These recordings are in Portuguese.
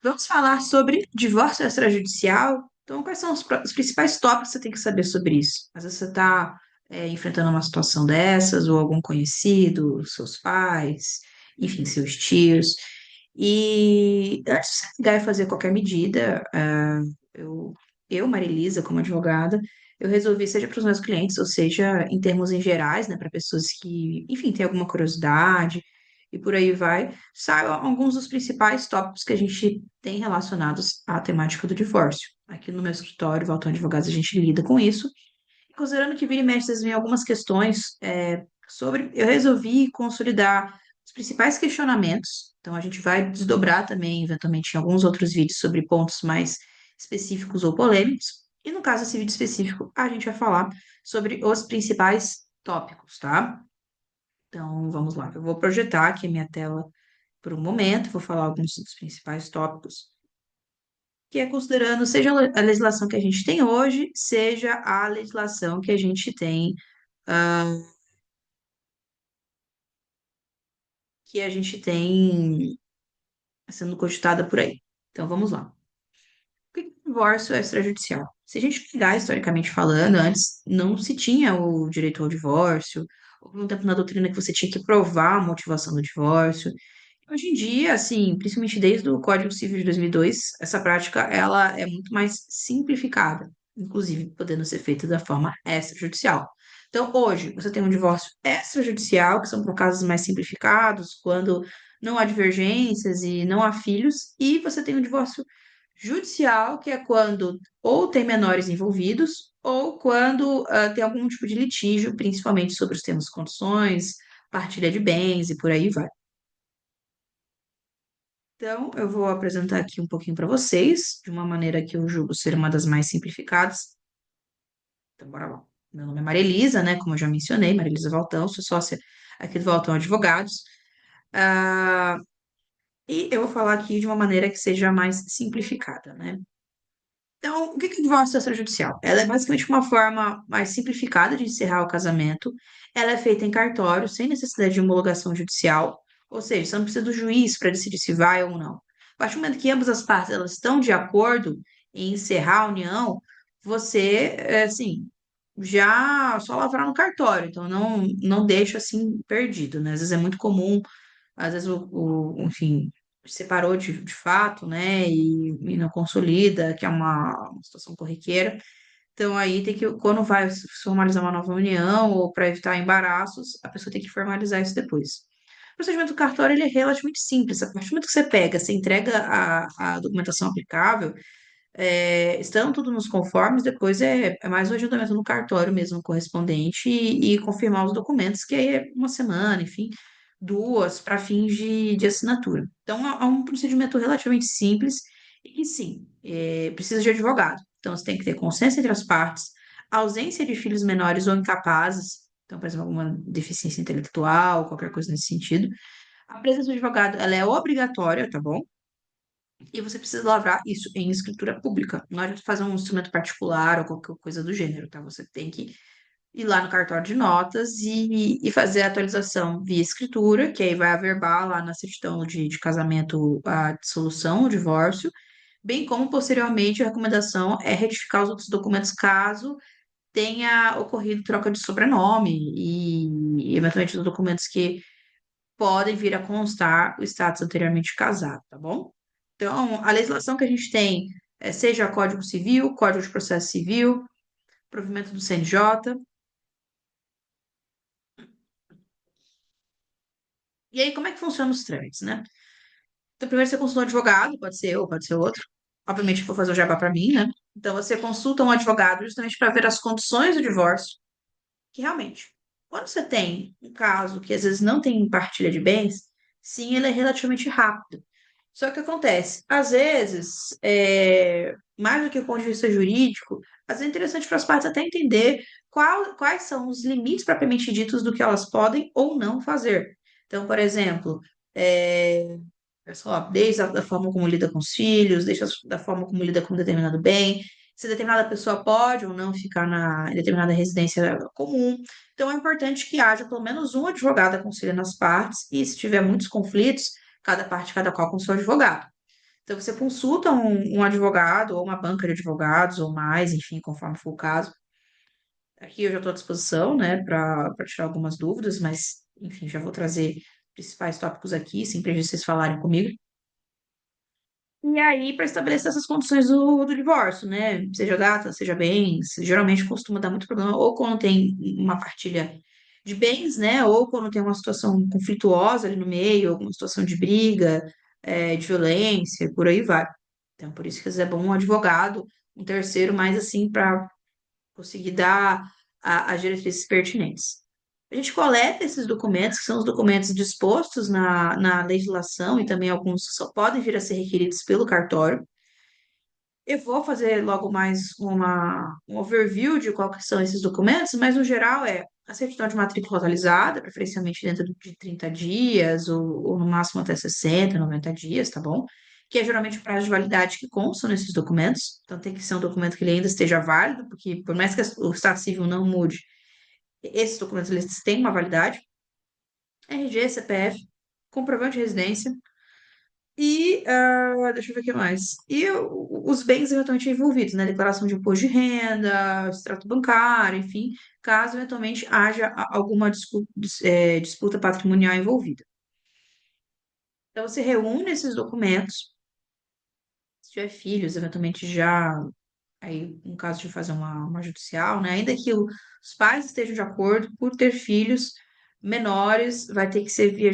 Vamos falar sobre divórcio extrajudicial. Então, quais são os principais tópicos que você tem que saber sobre isso? Às vezes você está enfrentando uma situação dessas, ou algum conhecido, seus pais, enfim, seus tios. E antes de você pegar e fazer qualquer medida, eu, Marilisa, como advogada, eu resolvi, seja para os meus clientes, ou seja, em termos em gerais, né, para pessoas que, enfim, têm alguma curiosidade e por aí vai, saiam alguns dos principais tópicos que a gente tem relacionados à temática do divórcio. Aqui no meu escritório, Valton Advogados, a gente lida com isso. E considerando que vira e mexe, vocês veem algumas questões sobre, eu resolvi consolidar os principais questionamentos. Então, a gente vai desdobrar também, eventualmente, em alguns outros vídeos sobre pontos mais específicos ou polêmicos. E no caso desse vídeo específico, a gente vai falar sobre os principais tópicos, tá? Então, vamos lá. Eu vou projetar aqui a minha tela por um momento, vou falar alguns dos principais tópicos, que é considerando seja a legislação que a gente tem hoje, seja a legislação ah, que a gente tem sendo cogitada por aí. Então, vamos lá. O que é divórcio extrajudicial? Se a gente pegar historicamente falando, antes não se tinha o direito ao divórcio, houve um tempo na doutrina que você tinha que provar a motivação do divórcio. Hoje em dia, assim, principalmente desde o Código Civil de 2002, essa prática ela é muito mais simplificada, inclusive podendo ser feita da forma extrajudicial. Então, hoje, você tem um divórcio extrajudicial, que são por casos mais simplificados, quando não há divergências e não há filhos, e você tem um divórcio judicial, que é quando ou tem menores envolvidos, ou quando tem algum tipo de litígio, principalmente sobre os termos e condições, partilha de bens e por aí vai. Então, eu vou apresentar aqui um pouquinho para vocês, de uma maneira que eu julgo ser uma das mais simplificadas. Então, bora lá. Meu nome é Maria Elisa, né? Como eu já mencionei, Maria Elisa Valtão, sou sócia aqui do Valtão Advogados. Ah, e eu vou falar aqui de uma maneira que seja mais simplificada, né? Então, o que que é o divórcio extrajudicial? Ela é basicamente uma forma mais simplificada de encerrar o casamento. Ela é feita em cartório, sem necessidade de homologação judicial, ou seja, você não precisa do juiz para decidir se vai ou não. A partir do momento que ambas as partes elas estão de acordo em encerrar a união, você, assim, já só lavrar no cartório, então não deixa assim perdido, né? Às vezes é muito comum, às vezes enfim, separou de fato, né, e não consolida, que é uma situação corriqueira. Então, aí tem que, quando vai se formalizar uma nova união ou para evitar embaraços, a pessoa tem que formalizar isso depois. O procedimento do cartório ele é relativamente simples. A partir do momento que você pega, você entrega a documentação aplicável, estando tudo nos conformes, depois é mais o agendamento no cartório mesmo, correspondente, e confirmar os documentos, que aí é uma semana, enfim, duas, para fins de assinatura. Então, é um procedimento relativamente simples e que, sim, precisa de advogado. Então, você tem que ter consenso entre as partes, ausência de filhos menores ou incapazes, então, por exemplo, alguma deficiência intelectual, qualquer coisa nesse sentido. A presença do advogado, ela é obrigatória, tá bom? E você precisa lavrar isso em escritura pública. Não adianta fazer um instrumento particular ou qualquer coisa do gênero, tá? Você tem que ir lá no cartório de notas e fazer a atualização via escritura, que aí vai averbar lá na certidão de casamento a dissolução, o divórcio, bem como posteriormente a recomendação é retificar os outros documentos caso tenha ocorrido troca de sobrenome e eventualmente os documentos que podem vir a constar o status anteriormente casado, tá bom? Então, a legislação que a gente tem, seja Código Civil, Código de Processo Civil, provimento do CNJ. E aí, como é que funcionam os trâmites, né? Então, primeiro você consulta um advogado, pode ser eu, pode ser outro. Obviamente, eu vou fazer o jabá para mim, né? Então, você consulta um advogado justamente para ver as condições do divórcio, que realmente, quando você tem um caso que às vezes não tem partilha de bens, sim, ele é relativamente rápido. Só que acontece, às vezes, mais do que o ponto de vista jurídico, às vezes é interessante para as partes até entender quais são os limites propriamente ditos do que elas podem ou não fazer. Então, por exemplo, é, sei lá, desde da forma como lida com os filhos, desde da forma como lida com determinado bem, se determinada pessoa pode ou não ficar em determinada residência comum. Então, é importante que haja pelo menos um advogado aconselhando as partes, e se tiver muitos conflitos, cada parte, cada qual com seu advogado. Então, você consulta um advogado, ou uma banca de advogados, ou mais, enfim, conforme for o caso. Aqui eu já estou à disposição, né, para tirar algumas dúvidas, mas, enfim, já vou trazer principais tópicos aqui, sempre que vocês falarem comigo. E aí, para estabelecer essas condições do divórcio, né? Seja data, seja bens, geralmente costuma dar muito problema, ou quando tem uma partilha de bens, né? Ou quando tem uma situação conflituosa ali no meio, alguma situação de briga, de violência, por aí vai. Então, por isso que às vezes é bom um advogado, um terceiro, mais assim, para conseguir dar as diretrizes pertinentes. A gente coleta esses documentos, que são os documentos dispostos na legislação e também alguns que só podem vir a ser requeridos pelo cartório. Eu vou fazer logo mais um overview de qual que são esses documentos, mas no geral é a certidão de matrícula atualizada, preferencialmente dentro de 30 dias, ou no máximo até 60, 90 dias, tá bom? Que é geralmente o prazo de validade que constam nesses documentos. Então tem que ser um documento que ele ainda esteja válido, porque por mais que o Estado Civil não mude, esses documentos eles têm uma validade. RG, CPF, comprovante de residência. E, deixa eu ver o que mais. E os bens eventualmente envolvidos, né? Declaração de imposto de renda, extrato bancário, enfim, caso eventualmente haja alguma disputa patrimonial envolvida. Então, você reúne esses documentos, se tiver filhos, eventualmente já, aí, no caso de fazer uma judicial, né? Ainda que os pais estejam de acordo, por ter filhos menores, vai ter que ser via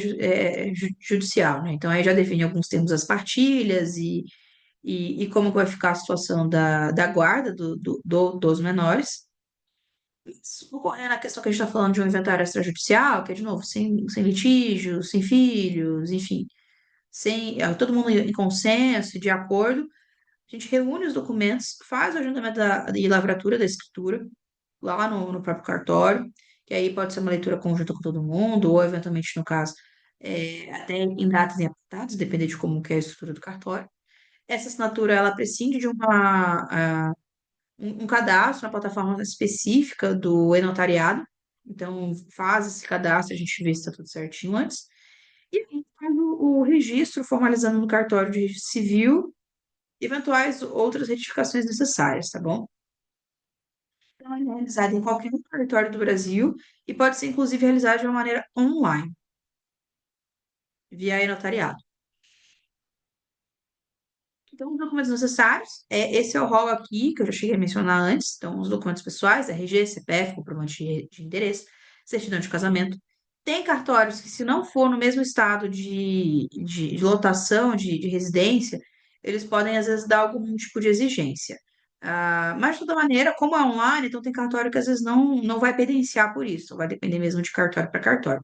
judicial, né? Então, aí já define alguns termos das partilhas e como que vai ficar a situação da guarda dos menores. Ocorrendo a questão que a gente está falando de um inventário extrajudicial, que é, de novo, sem litígio, sem filhos, enfim, sem todo mundo em consenso, de acordo, a gente reúne os documentos, faz o agendamento e lavratura da escritura, lá no próprio cartório, que aí pode ser uma leitura conjunta com todo mundo, ou eventualmente, no caso, até em datas e apontados, depende de como que é a estrutura do cartório. Essa assinatura, ela prescinde de um cadastro na plataforma específica do e-notariado. Então, faz esse cadastro, a gente vê se está tudo certinho antes. E aí faz o registro, formalizando no cartório de registro civil, eventuais outras retificações necessárias, tá bom? Então, é realizado em qualquer cartório do Brasil e pode ser, inclusive, realizado de uma maneira online, via e-notariado. Então, os documentos necessários, esse é o rol aqui, que eu já cheguei a mencionar antes. Então, os documentos pessoais, RG, CPF, comprovante de endereço, certidão de casamento. Tem cartórios que, se não for no mesmo estado de lotação, de residência, eles podem, às vezes, dar algum tipo de exigência. Mas, de toda maneira, como é online, então tem cartório que, às vezes, não vai pendenciar por isso. Vai depender mesmo de cartório para cartório.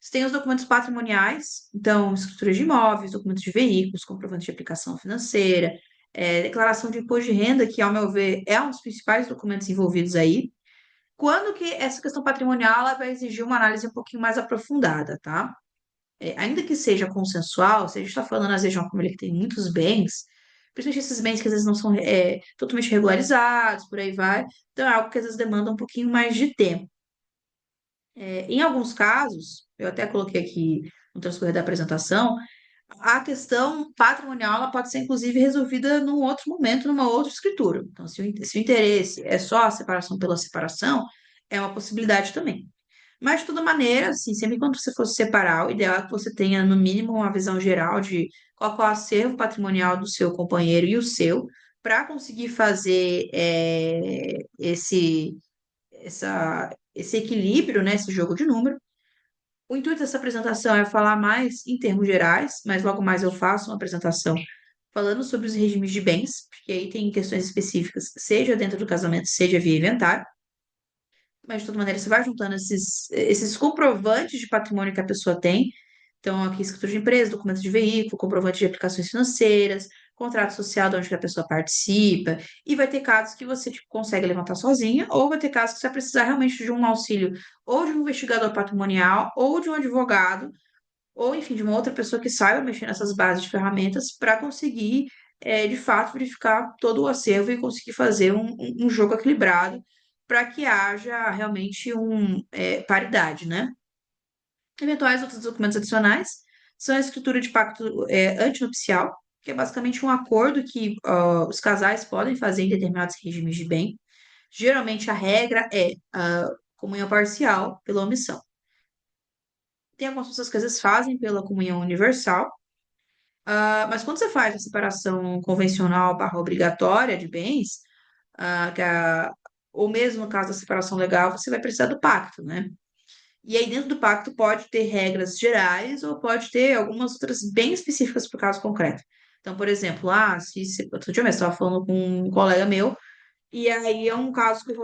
Você tem os documentos patrimoniais, então, escritura de imóveis, documentos de veículos, comprovante de aplicação financeira, declaração de imposto de renda, que, ao meu ver, é um dos principais documentos envolvidos aí. Quando que essa questão patrimonial ela vai exigir uma análise um pouquinho mais aprofundada, tá? Ainda que seja consensual, se a gente está falando, às vezes, de uma família que tem muitos bens, principalmente esses bens que às vezes não são totalmente regularizados, por aí vai, então é algo que às vezes demanda um pouquinho mais de tempo. Em alguns casos, eu até coloquei aqui no transcorrer da apresentação, a questão patrimonial ela pode ser, inclusive, resolvida num outro momento, numa outra escritura. Então, se o interesse é só a separação pela separação, é uma possibilidade também. Mas, de toda maneira, assim, sempre quando você for se separar, o ideal é que você tenha, no mínimo, uma visão geral de qual que é o acervo patrimonial do seu companheiro e o seu, para conseguir fazer esse equilíbrio, né, esse jogo de número. O intuito dessa apresentação é falar mais em termos gerais, mas logo mais eu faço uma apresentação falando sobre os regimes de bens, porque aí tem questões específicas, seja dentro do casamento, seja via inventário. Mas, de toda maneira, você vai juntando esses comprovantes de patrimônio que a pessoa tem. Então, aqui, escritura de empresa, documento de veículo, comprovante de aplicações financeiras, contrato social de onde que a pessoa participa. E vai ter casos que você tipo, consegue levantar sozinha, ou vai ter casos que você vai precisar realmente de um auxílio ou de um investigador patrimonial, ou de um advogado, ou, enfim, de uma outra pessoa que saiba mexer nessas bases de ferramentas para conseguir, de fato, verificar todo o acervo e conseguir fazer um jogo equilibrado para que haja realmente paridade, né? Eventuais outros documentos adicionais são a escritura de pacto antinupcial, que é basicamente um acordo que os casais podem fazer em determinados regimes de bem. Geralmente a regra é a comunhão parcial pela omissão. Tem algumas pessoas que às vezes fazem pela comunhão universal, mas quando você faz a separação convencional barra obrigatória de bens, ah, que a- ou mesmo no caso da separação legal, você vai precisar do pacto, né? E aí dentro do pacto pode ter regras gerais ou pode ter algumas outras bem específicas para o caso concreto. Então, por exemplo, se outro dia eu estava falando com um colega meu, e aí é um caso que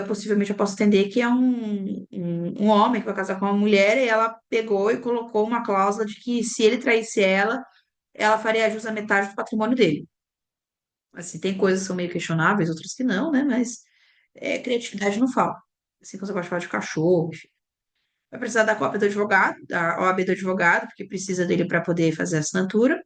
possivelmente eu posso entender que é um homem que vai casar com uma mulher e ela pegou e colocou uma cláusula de que se ele traísse ela faria jus à metade do patrimônio dele. Assim, tem coisas que são meio questionáveis, outras que não, né? Mas criatividade não falta. Assim como você pode falar de cachorro, enfim. Vai precisar da cópia do advogado, da OAB do advogado, porque precisa dele para poder fazer a assinatura.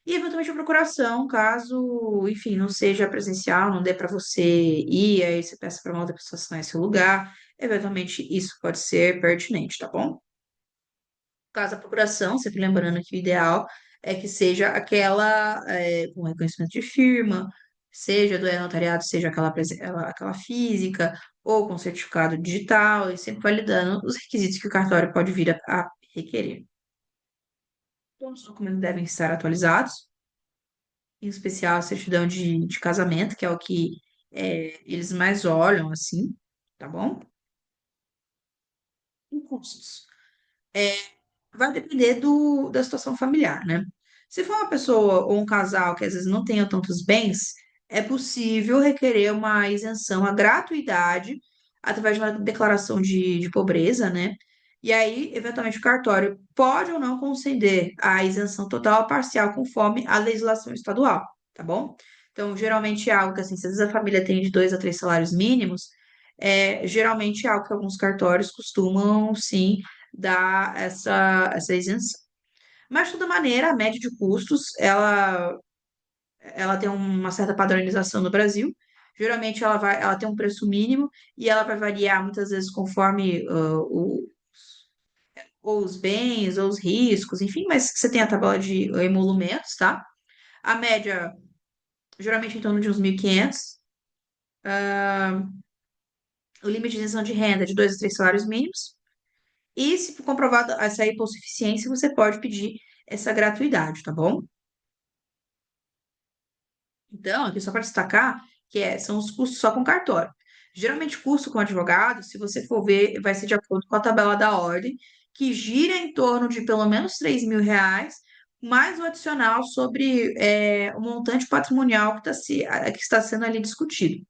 E eventualmente a procuração, caso, enfim, não seja presencial, não dê para você ir, aí você peça para uma outra pessoa assinar esse lugar. Eventualmente isso pode ser pertinente, tá bom? Caso a procuração, sempre lembrando que o ideal é que seja aquela com reconhecimento de firma, seja do notariado, seja aquela física, ou com certificado digital, e sempre validando os requisitos que o cartório pode vir a requerer. Todos os documentos devem estar atualizados, em especial a certidão de casamento, que é o que eles mais olham, assim, tá bom? Custos. Vai depender da situação familiar, né? Se for uma pessoa ou um casal que às vezes não tenha tantos bens, é possível requerer uma isenção à gratuidade através de uma declaração de pobreza, né? E aí, eventualmente, o cartório pode ou não conceder a isenção total ou parcial conforme a legislação estadual, tá bom? Então, geralmente é algo que, assim, se às vezes a família tem de 2 a 3 salários mínimos, geralmente é algo que alguns cartórios costumam, sim, dar essa isenção. Mas, de toda maneira, a média de custos, ela tem uma certa padronização no Brasil. Geralmente, ela tem um preço mínimo e ela vai variar muitas vezes conforme ou os bens, ou os riscos, enfim, mas você tem a tabela de emolumentos, tá? A média, geralmente, em torno de uns 1.500. O limite de isenção de renda é de 2 a 3 salários mínimos. E, se for comprovada essa hipossuficiência, você pode pedir essa gratuidade, tá bom? Então, aqui só para destacar que são os custos só com cartório. Geralmente, custo com advogado, se você for ver, vai ser de acordo com a tabela da ordem, que gira em torno de pelo menos R$ 3.000, mais o adicional sobre o montante patrimonial que está sendo ali discutido.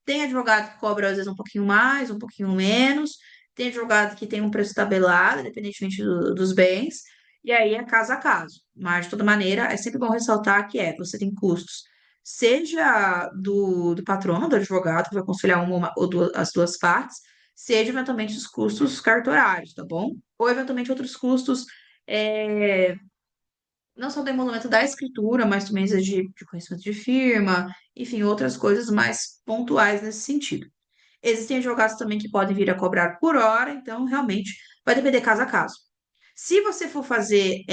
Tem advogado que cobra, às vezes, um pouquinho mais, um pouquinho menos. Tem advogado que tem um preço tabelado, independentemente dos bens. E aí é caso a caso. Mas, de toda maneira, é sempre bom ressaltar que você tem custos, seja do patrono, do advogado, que vai conciliar uma ou as duas partes, seja, eventualmente, os custos cartorários, tá bom? Ou, eventualmente, outros custos, é, não só do emolumento da escritura, mas também de conhecimento de firma, enfim, outras coisas mais pontuais nesse sentido. Existem advogados também que podem vir a cobrar por hora, então realmente vai depender caso a caso. Se você for fazer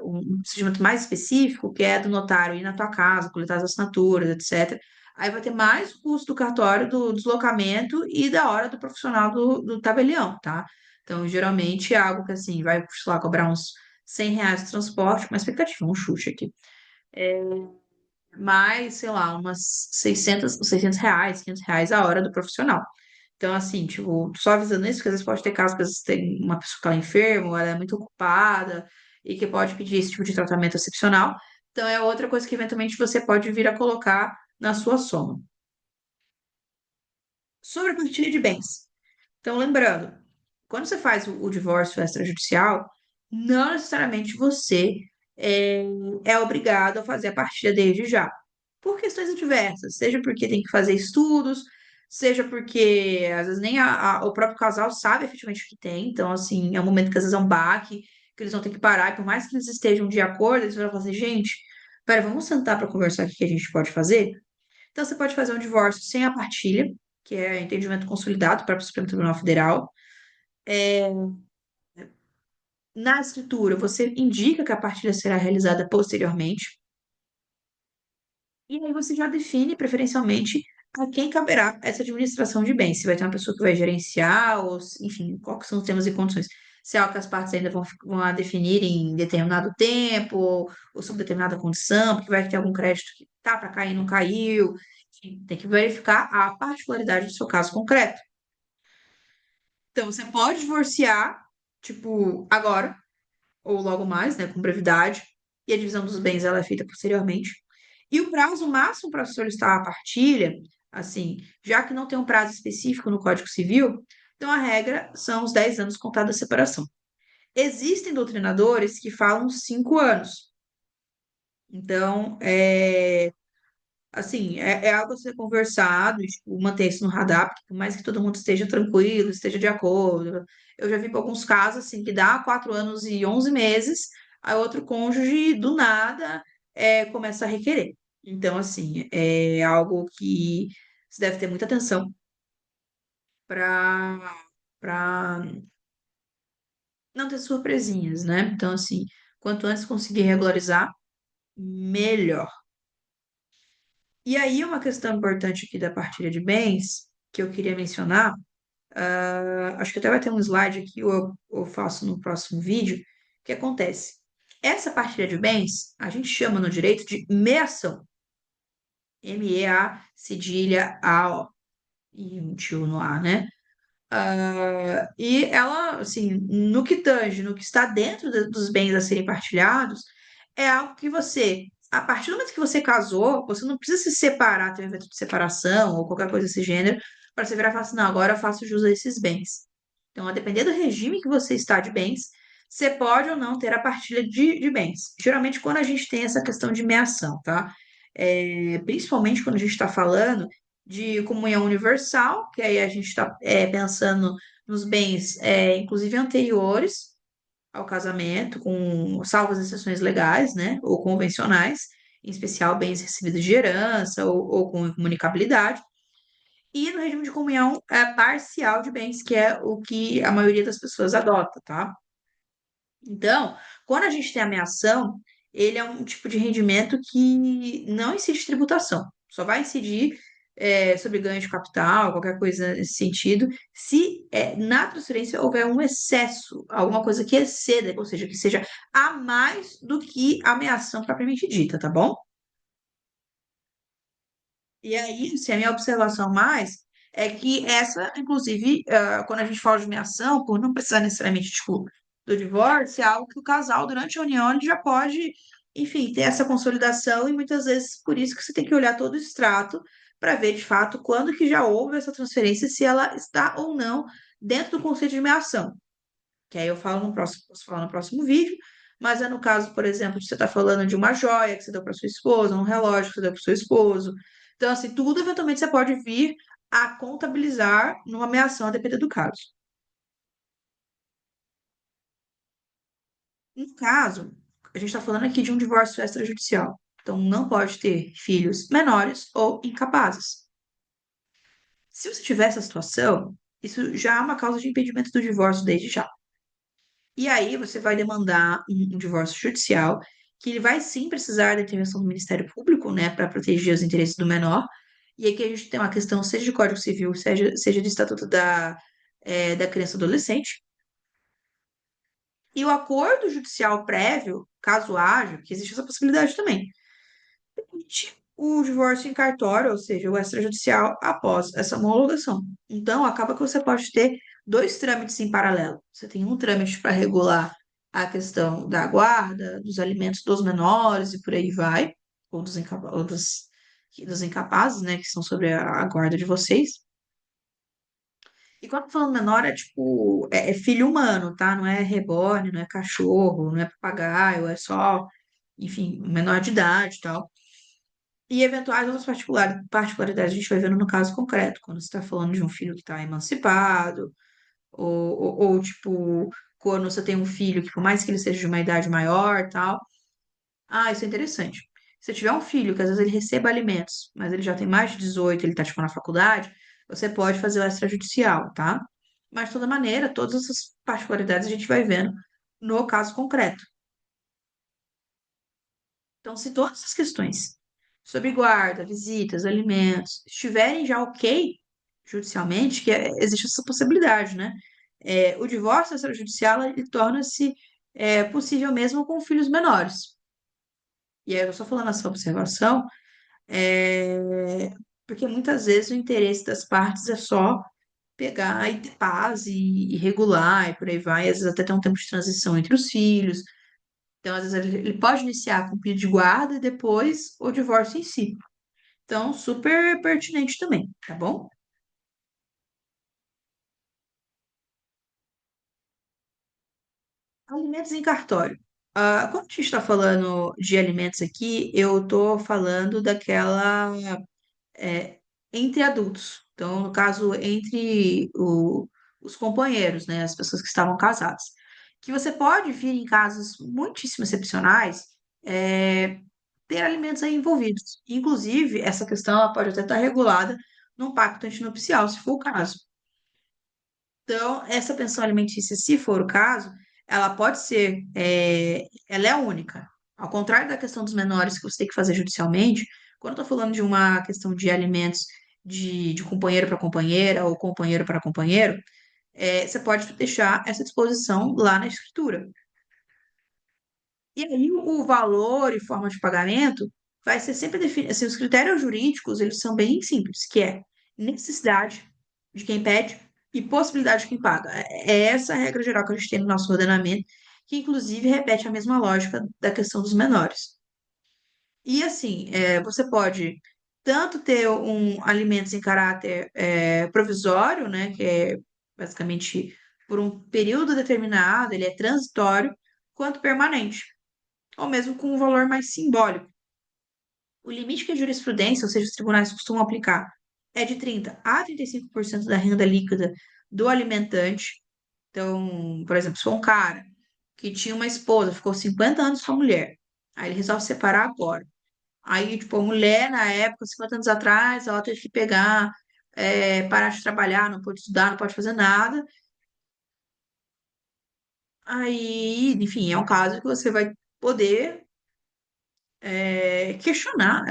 um procedimento mais específico, que é do notário ir na tua casa, coletar as assinaturas, etc., aí vai ter mais o custo do cartório, do deslocamento e da hora do profissional do tabelião, tá? Então, geralmente é algo que, assim, vai, sei lá, cobrar uns R$ 100 de transporte, uma expectativa, um chute aqui. Mais, sei lá, umas 600 reais, R$ 500 a hora do profissional. Então, assim, tipo, só avisando isso, porque às vezes pode ter casos que às vezes tem uma pessoa que ela é enferma, ou ela é muito ocupada, e que pode pedir esse tipo de tratamento excepcional. Então, é outra coisa que eventualmente você pode vir a colocar na sua soma. Sobre a partilha de bens. Então, lembrando, quando você faz o divórcio extrajudicial, não necessariamente você é, é obrigado a fazer a partilha desde já. Por questões diversas, seja porque tem que fazer estudos, seja porque às vezes nem o próprio casal sabe efetivamente o que tem, então, assim, é um momento que às vezes é um baque, que eles vão ter que parar, e por mais que eles estejam de acordo, eles vão falar assim, gente, pera, vamos sentar para conversar aqui o que a gente pode fazer? Então, você pode fazer um divórcio sem a partilha, que é entendimento consolidado para o Supremo Tribunal Federal. Na escritura, você indica que a partilha será realizada posteriormente. E aí você já define, preferencialmente, a quem caberá essa administração de bens. Se vai ter uma pessoa que vai gerenciar, ou, enfim, quais são os termos e condições. Se é algo que as partes ainda vão a definir em determinado tempo, ou sob determinada condição, porque vai ter algum crédito que tá para cair, não caiu. Enfim, tem que verificar a particularidade do seu caso concreto. Então, você pode divorciar, tipo, agora, ou logo mais, né, com brevidade, e a divisão dos bens ela é feita posteriormente. E o prazo máximo para solicitar a partilha, assim, já que não tem um prazo específico no Código Civil, então a regra são os 10 anos contados da separação. Existem doutrinadores que falam 5 anos. Então, assim, é algo a ser conversado, e, tipo, manter isso no radar, porque por mais que todo mundo esteja tranquilo, esteja de acordo. Eu já vi alguns casos, assim, que dá 4 anos e 11 meses, aí outro cônjuge, do nada, começa a requerer. Então, assim, é algo que você deve ter muita atenção para não ter surpresinhas, né? Então, assim, quanto antes conseguir regularizar, melhor. E aí, uma questão importante aqui da partilha de bens, que eu queria mencionar, acho que até vai ter um slide aqui, ou eu faço no próximo vídeo, o que acontece? Essa partilha de bens, a gente chama no direito de meação. M-E-A, cedilha A-O, e um tio no A, né? E ela, assim, no que tange, no que está dentro dos bens a serem partilhados, é algo que você, a partir do momento que você casou, você não precisa se separar, ter um evento de separação ou qualquer coisa desse gênero, para você virar e falar assim, não, agora eu faço jus a esses bens. Então, a depender do regime que você está de bens, você pode ou não ter a partilha de bens. Geralmente, quando a gente tem essa questão de meação, tá? Principalmente quando a gente está falando de comunhão universal, que aí a gente está pensando nos bens, inclusive anteriores ao casamento, com salvas exceções legais, né, ou convencionais, em especial bens recebidos de herança ou com incomunicabilidade, e no regime de comunhão parcial de bens, que é o que a maioria das pessoas adota, tá? Então, quando a gente tem ameação, ele é um tipo de rendimento que não incide tributação, só vai incidir sobre ganho de capital, qualquer coisa nesse sentido, se na transferência houver um excesso, alguma coisa que exceda, ou seja, que seja a mais do que a ameação propriamente dita, tá bom? E aí, se a minha observação mais é que essa, inclusive, quando a gente fala de meação, por não precisar necessariamente, tipo, do divórcio, é algo que o casal, durante a união, ele já pode, enfim, ter essa consolidação e muitas vezes por isso que você tem que olhar todo o extrato para ver, de fato, quando que já houve essa transferência, se ela está ou não dentro do conceito de meação. Que aí eu falo no próximo, posso falar no próximo vídeo, mas é no caso, por exemplo, de você estar falando de uma joia que você deu para sua esposa, um relógio que você deu para o seu esposo. Então, assim, tudo eventualmente você pode vir a contabilizar numa ameação, a depender do caso. No caso, a gente está falando aqui de um divórcio extrajudicial. Então, não pode ter filhos menores ou incapazes. Se você tiver essa situação, isso já é uma causa de impedimento do divórcio desde já. E aí você vai demandar um divórcio judicial, que ele vai sim precisar da intervenção do Ministério Público, né, para proteger os interesses do menor. E aqui a gente tem uma questão, seja de Código Civil, seja de Estatuto da Criança e Adolescente. E o acordo judicial prévio, caso haja, que existe essa possibilidade também, permite o divórcio em cartório, ou seja, o extrajudicial, após essa homologação. Então, acaba que você pode ter dois trâmites em paralelo. Você tem um trâmite para regular a questão da guarda, dos alimentos dos menores e por aí vai, ou dos incapazes, né, que são sobre a guarda de vocês. E quando eu tô falando menor, é tipo, é filho humano, tá? Não é reborn, não é cachorro, não é papagaio, é só, enfim, menor de idade e tal. E eventuais outras particularidades a gente vai vendo no caso concreto, quando você está falando de um filho que está emancipado, ou, tipo, quando você tem um filho que, por mais que ele seja de uma idade maior, tal. Ah, isso é interessante. Se tiver um filho que às vezes ele receba alimentos, mas ele já tem mais de 18, ele está, tipo, na faculdade, você pode fazer o extrajudicial, tá? Mas, de toda maneira, todas essas particularidades a gente vai vendo no caso concreto. Então, se todas essas questões Sob guarda, visitas, alimentos, estiverem já ok judicialmente, existe essa possibilidade, né? O divórcio extrajudicial ele torna-se possível mesmo com filhos menores. E aí eu estou falando essa observação é, porque muitas vezes o interesse das partes é só pegar e ter paz e regular e por aí vai, às vezes até ter um tempo de transição entre os filhos. Então, às vezes, ele pode iniciar com pedido de guarda e depois o divórcio em si. Então, super pertinente também, tá bom? Alimentos em cartório. Quando a gente está falando de alimentos aqui, eu estou falando daquela é, entre adultos. Então, no caso, entre os companheiros, né, as pessoas que estavam casadas. Que você pode vir em casos muitíssimo excepcionais, é, ter alimentos aí envolvidos. Inclusive, essa questão ela pode até estar regulada num pacto antinupcial, se for o caso. Então, essa pensão alimentícia, se for o caso, ela pode ser, ela é única. Ao contrário da questão dos menores que você tem que fazer judicialmente, quando eu estou falando de uma questão de alimentos de companheiro para companheira ou companheiro para companheiro, você pode deixar essa disposição lá na escritura. E aí o valor e forma de pagamento vai ser sempre definido. Assim, os critérios jurídicos, eles são bem simples, que é necessidade de quem pede e possibilidade de quem paga. É essa a regra geral que a gente tem no nosso ordenamento, que inclusive repete a mesma lógica da questão dos menores. E assim, você pode tanto ter alimentos em caráter provisório, né, que é basicamente por um período determinado, ele é transitório, quanto permanente ou mesmo com um valor mais simbólico. O limite que a jurisprudência, ou seja, os tribunais costumam aplicar, é de 30 a 35% da renda líquida do alimentante. Então, por exemplo, se for um cara que tinha uma esposa, ficou 50 anos com a mulher, aí ele resolve separar agora. Aí, tipo, a mulher, na época, 50 anos atrás, ela teve que pegar, parar de trabalhar, não pode estudar, não pode fazer nada. Aí, enfim, é um caso que você vai poder questionar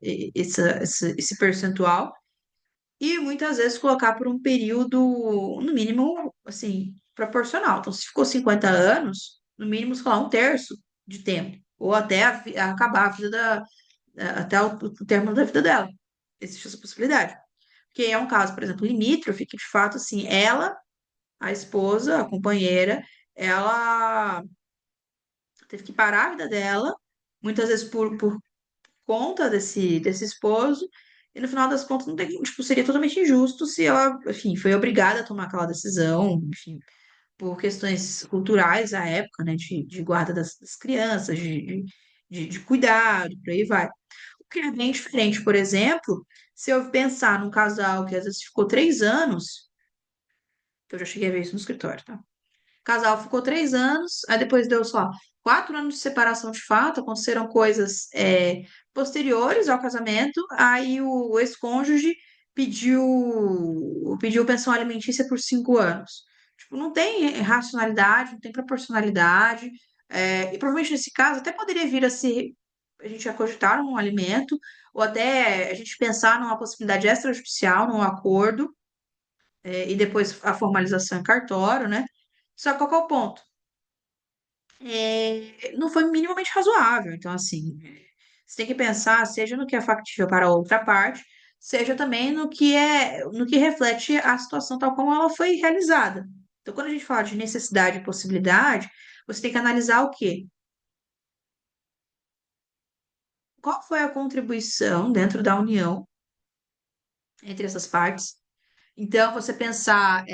esse percentual e muitas vezes colocar por um período, no mínimo, assim, proporcional. Então, se ficou 50 anos, no mínimo, sei lá, um terço de tempo, ou até acabar a vida até o término da vida dela. Existe essa possibilidade. Porque é um caso, por exemplo, limítrofe, que de fato, assim, ela, a esposa, a companheira, ela teve que parar a vida dela, muitas vezes por conta desse esposo, e no final das contas não tem, tipo, seria totalmente injusto se ela, enfim, foi obrigada a tomar aquela decisão, enfim, por questões culturais à época, né, de guarda das crianças, de cuidado, por aí vai. O que é bem diferente, por exemplo, se eu pensar num casal que às vezes ficou 3 anos, que eu já cheguei a ver isso no escritório, tá? O casal ficou 3 anos, aí depois deu só 4 anos de separação de fato, aconteceram coisas posteriores ao casamento, aí o ex-cônjuge pediu pensão alimentícia por 5 anos. Tipo, não tem racionalidade, não tem proporcionalidade, e provavelmente nesse caso até poderia vir a gente a cogitar um alimento, ou até a gente pensar numa possibilidade extrajudicial, num acordo, e depois a formalização em cartório, né? Só que qual que é o ponto? Não foi minimamente razoável. Então, assim, você tem que pensar, seja no que é factível para a outra parte, seja também no que reflete a situação tal como ela foi realizada. Então, quando a gente fala de necessidade e possibilidade, você tem que analisar o quê? Qual foi a contribuição dentro da união entre essas partes? Então, você pensar,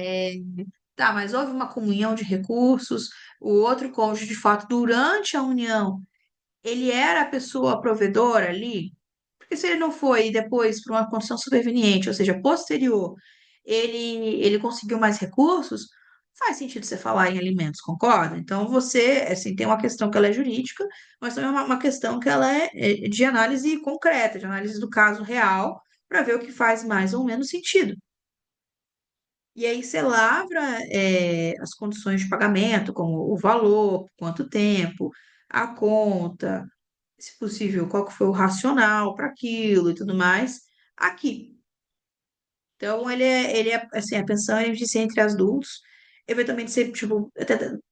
tá, mas houve uma comunhão de recursos, o outro cônjuge, de fato, durante a união ele era a pessoa provedora ali, porque se ele não foi e depois, por uma condição superveniente, ou seja, posterior, ele conseguiu mais recursos, faz sentido você falar em alimentos, concorda? Então você, assim, tem uma questão que ela é jurídica, mas também uma questão que ela é de análise concreta, de análise do caso real, para ver o que faz mais ou menos sentido. E aí você lavra as condições de pagamento, como o valor, quanto tempo, a conta, se possível, qual que foi o racional para aquilo e tudo mais, aqui. Então, ele é assim, a pensão é de ser entre adultos, eventualmente ser, tipo,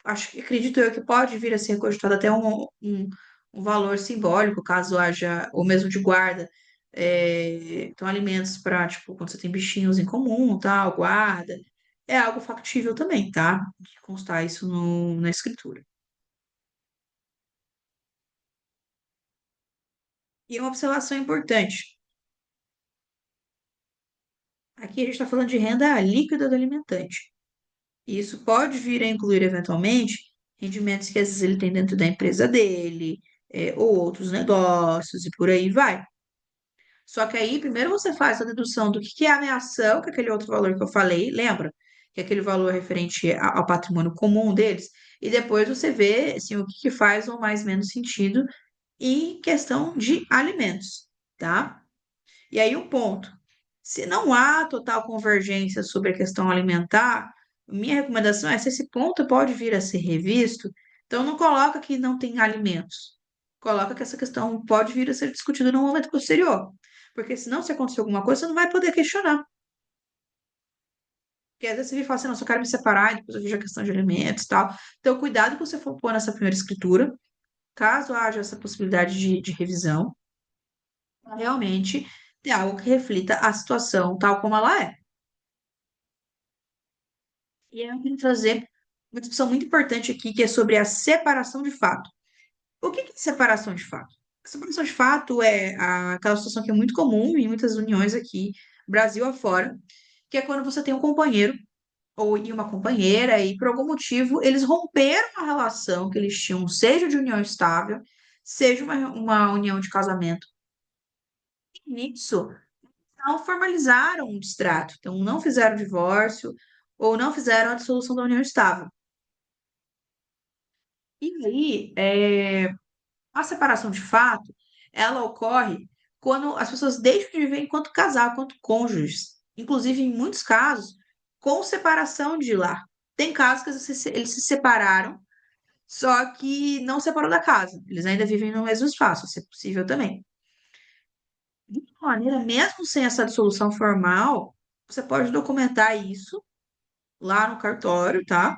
acredito eu que pode vir a ser cogitado até um valor simbólico, caso haja, ou mesmo de guarda, então alimentos para, tipo, quando você tem bichinhos em comum, tal, guarda, é algo factível também, tá? De constar isso na escritura. E uma observação importante, aqui a gente está falando de renda líquida do alimentante. E isso pode vir a incluir, eventualmente, rendimentos que às vezes ele tem dentro da empresa dele, ou outros negócios, e por aí vai. Só que aí, primeiro você faz a dedução do que é a ameação, que é aquele outro valor que eu falei, lembra? Que é aquele valor referente ao patrimônio comum deles, e depois você vê assim, o que faz ou mais menos sentido em questão de alimentos, tá? E aí um ponto. Se não há total convergência sobre a questão alimentar, minha recomendação é se esse ponto pode vir a ser revisto, então não coloca que não tem alimentos. Coloca que essa questão pode vir a ser discutida no momento posterior. Porque senão, se acontecer alguma coisa, você não vai poder questionar. Porque às vezes você vem falar assim, não, só quero me separar, e depois eu vejo a questão de alimentos e tal. Então, cuidado que você for pôr nessa primeira escritura, caso haja essa possibilidade de revisão, pra realmente ter algo que reflita a situação tal como ela é. E aí eu quero trazer uma discussão muito importante aqui, que é sobre a separação de fato. O que que é separação de fato? A separação de fato é aquela situação que é muito comum em muitas uniões aqui, Brasil afora, que é quando você tem um companheiro ou e uma companheira e por algum motivo eles romperam a relação que eles tinham, seja de união estável, seja uma união de casamento. E nisso, não formalizaram um distrato, então não fizeram divórcio ou não fizeram a dissolução da união estável. E aí, a separação de fato, ela ocorre quando as pessoas deixam de viver enquanto casal, enquanto cônjuges. Inclusive, em muitos casos, com separação de lar. Tem casos que eles se separaram, só que não separou da casa. Eles ainda vivem no mesmo espaço, se é possível também. De uma maneira, mesmo sem essa dissolução formal, você pode documentar isso lá no cartório, tá?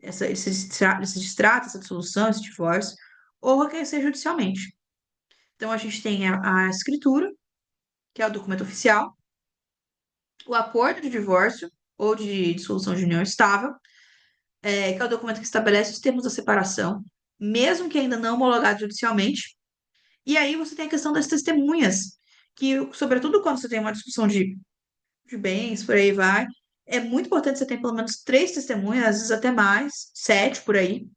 Esse distrato, essa dissolução, esse divórcio, ou requerer judicialmente. Então, a gente tem a escritura, que é o documento oficial, o acordo de divórcio ou de dissolução de união estável, que é o documento que estabelece os termos da separação, mesmo que ainda não homologado judicialmente. E aí você tem a questão das testemunhas, que, sobretudo quando você tem uma discussão de bens, por aí vai, é muito importante você ter pelo menos três testemunhas, às vezes até mais, sete por aí,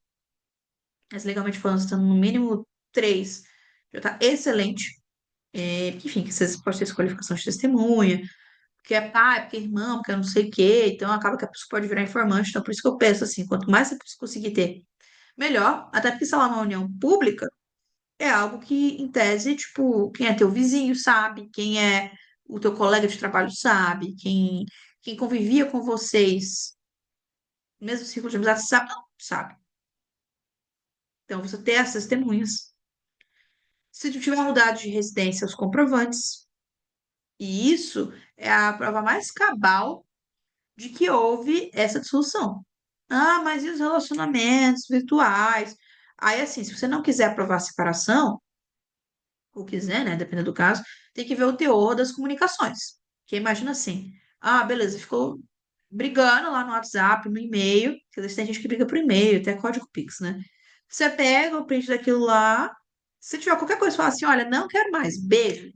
mas legalmente falando, estando no mínimo três, já está excelente. Enfim, que vocês podem ter desqualificação de testemunha, porque é pai, porque é irmão, porque eu não sei o quê, então acaba que a pessoa pode virar informante. Então, por isso que eu penso assim, quanto mais você conseguir ter, melhor, até porque se ela é uma união pública, é algo que, em tese, tipo, quem é teu vizinho sabe, quem é o teu colega de trabalho sabe, quem convivia com vocês, mesmo círculo de amizade, sabe, não, sabe. Então, você ter essas testemunhas. Se tu tiver mudado de residência, os comprovantes. E isso é a prova mais cabal de que houve essa dissolução. Ah, mas e os relacionamentos virtuais? Aí, assim, se você não quiser aprovar a separação, ou quiser, né, dependendo do caso, tem que ver o teor das comunicações. Que imagina assim, ah, beleza, ficou brigando lá no WhatsApp, no e-mail, porque às vezes tem gente que briga por e-mail, até código Pix, né? Você pega o print daquilo lá, se tiver qualquer coisa, fala assim, olha, não quero mais, beijo.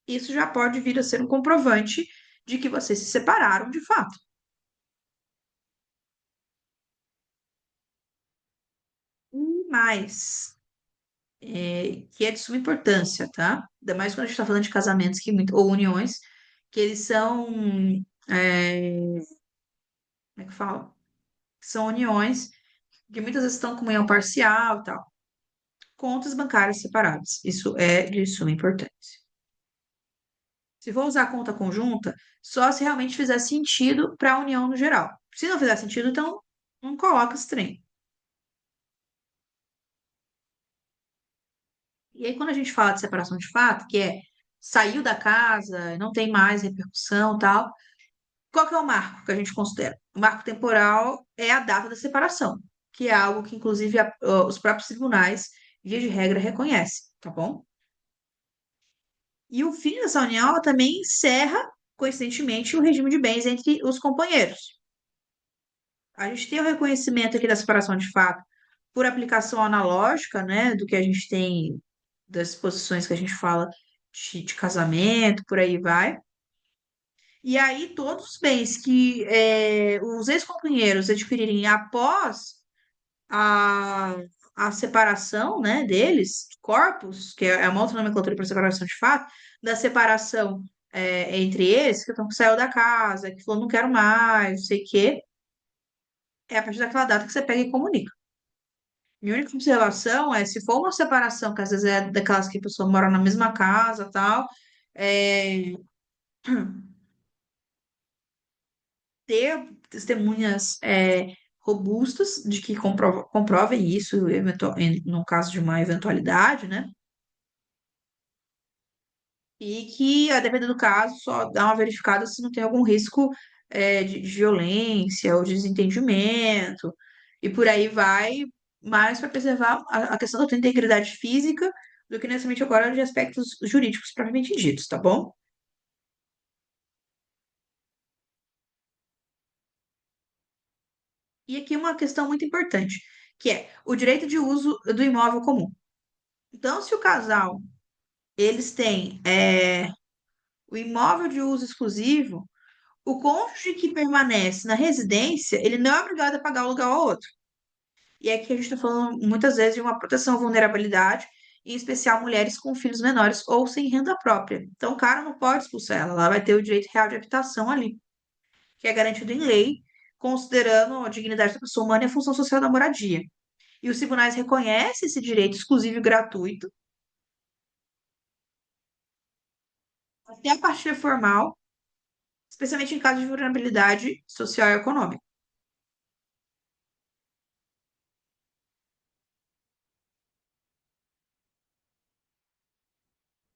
Isso já pode vir a ser um comprovante de que vocês se separaram de fato. E mais, que é de suma importância, tá? Ainda mais quando a gente está falando de casamentos ou uniões, que eles são, como é que fala? São uniões que muitas vezes estão com união parcial e tal. Contas bancárias separadas. Isso é de suma importância. Se for usar conta conjunta, só se realmente fizer sentido para a união no geral. Se não fizer sentido, então não coloca esse trem. E aí, quando a gente fala de separação de fato, que é saiu da casa, não tem mais repercussão, tal, qual que é o marco que a gente considera? O marco temporal é a data da separação, que é algo que, inclusive, os próprios tribunais, via de regra, reconhecem, tá bom? E o fim dessa união ela também encerra, coincidentemente, o regime de bens entre os companheiros. A gente tem o reconhecimento aqui da separação de fato por aplicação analógica, né, do que a gente tem das posições que a gente fala de casamento, por aí vai. E aí, todos os bens que os ex-companheiros adquirirem após a, a separação, né, deles, corpos, que é uma outra nomenclatura para separação de fato, da separação entre eles, que então, que saiu da casa, que falou não quero mais, não sei o quê, é a partir daquela data que você pega e comunica. Minha única observação é se for uma separação, que às vezes é daquelas que a pessoa mora na mesma casa, tal, é, ter testemunhas robustas de que comprovem isso, no caso de uma eventualidade, né? E que, a depender do caso, só dá uma verificada se não tem algum risco de violência ou desentendimento, e por aí vai, mais para preservar a questão da tua integridade física do que necessariamente agora de aspectos jurídicos propriamente ditos, tá bom? E aqui uma questão muito importante, que é o direito de uso do imóvel comum. Então, se o casal eles têm o imóvel de uso exclusivo, o cônjuge que permanece na residência, ele não é obrigado a pagar o aluguel ao outro. E é que a gente está falando muitas vezes de uma proteção à vulnerabilidade, em especial mulheres com filhos menores ou sem renda própria. Então, o cara não pode expulsar ela, ela vai ter o direito real de habitação ali, que é garantido em lei, considerando a dignidade da pessoa humana e a função social da moradia. E os tribunais reconhecem esse direito exclusivo e gratuito, até a partilha formal, especialmente em caso de vulnerabilidade social e econômica.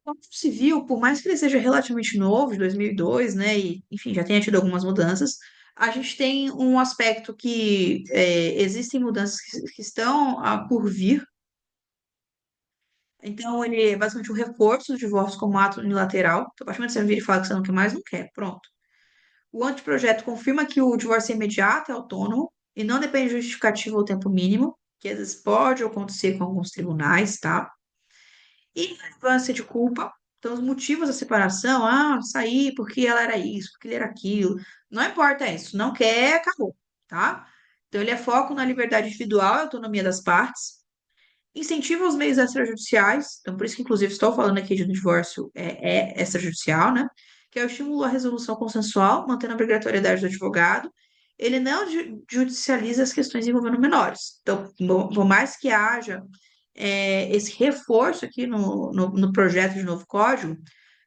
O Código Civil, por mais que ele seja relativamente novo, de 2002, né, e, enfim, já tenha tido algumas mudanças, a gente tem um aspecto que existem mudanças que estão por vir. Então, ele é basicamente um reforço do divórcio como ato unilateral. Então, a partir do momento que você vir e falar que você não quer mais, não quer, pronto. O anteprojeto confirma que o divórcio é imediato, é autônomo, e não depende de justificativa ou tempo mínimo, que às vezes pode acontecer com alguns tribunais, tá? E relevância de culpa. Então, os motivos da separação, saí porque ela era isso, porque ele era aquilo. Não importa isso, não quer, acabou, tá? Então, ele é foco na liberdade individual e autonomia das partes. Incentiva os meios extrajudiciais, então por isso que inclusive estou falando aqui de um divórcio extrajudicial, né? Que é o estímulo à resolução consensual, mantendo a obrigatoriedade do advogado. Ele não judicializa as questões envolvendo menores. Então, por mais que haja esse reforço aqui no projeto de novo código,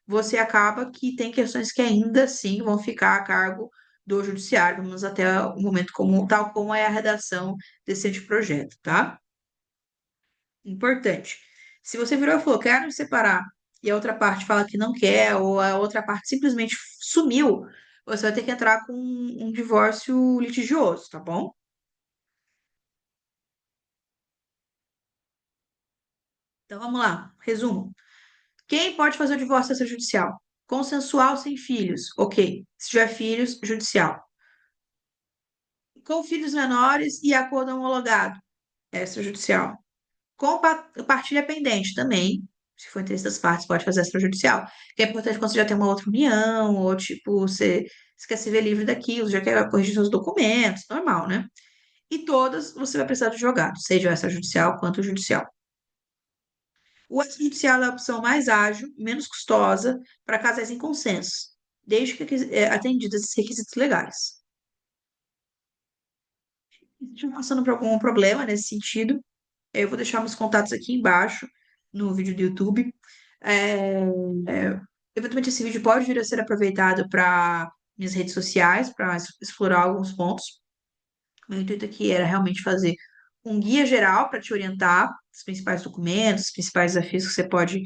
você acaba que tem questões que ainda assim vão ficar a cargo do judiciário, pelo menos até o momento como, tal como é a redação desse anteprojeto, tá? Importante. Se você virou e falou, quero me separar, e a outra parte fala que não quer, ou a outra parte simplesmente sumiu, você vai ter que entrar com um divórcio litigioso, tá bom? Então vamos lá, resumo. Quem pode fazer o divórcio extrajudicial? Consensual sem filhos, ok. Se tiver filhos, judicial. Com filhos menores e acordo homologado, extrajudicial. Com partilha pendente também, se for interesse das partes, pode fazer extrajudicial. Que é importante quando você já tem uma outra união, ou tipo, você quer se ver livre daquilo, já quer corrigir seus documentos, normal, né? E todas você vai precisar de advogado, seja o extrajudicial quanto o judicial. O extrajudicial é a opção mais ágil, menos custosa para casais em consenso, desde que atendidos esses requisitos legais. Se estiver passando por algum problema nesse sentido, eu vou deixar meus contatos aqui embaixo no vídeo do YouTube. É, eventualmente esse vídeo pode vir a ser aproveitado para minhas redes sociais, para explorar alguns pontos. Meu intuito aqui era realmente fazer um guia geral para te orientar, os principais documentos, os principais desafios que você pode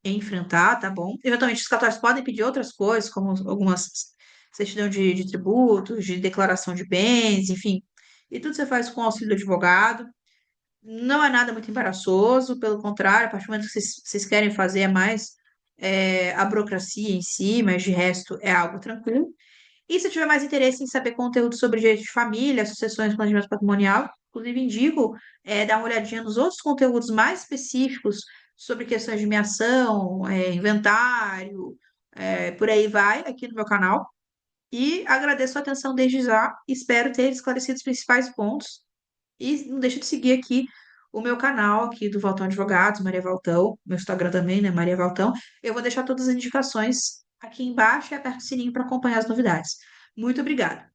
enfrentar, tá bom? Eventualmente, os cartórios podem pedir outras coisas, como algumas certidão de tributos, de declaração de bens, enfim. E tudo você faz com o auxílio do advogado. Não é nada muito embaraçoso, pelo contrário, a partir do momento que vocês querem fazer é mais a burocracia em si, mas de resto é algo tranquilo. E se tiver mais interesse em saber conteúdo sobre direito de família, sucessões e planejamento patrimonial, inclusive indico dar uma olhadinha nos outros conteúdos mais específicos sobre questões de meação, inventário, por aí vai, aqui no meu canal. E agradeço a atenção desde já, espero ter esclarecido os principais pontos. E não deixa de seguir aqui o meu canal aqui do Valtão Advogados, Maria Valtão, meu Instagram também, né, Maria Valtão. Eu vou deixar todas as indicações aqui embaixo e aperta o sininho para acompanhar as novidades. Muito obrigada.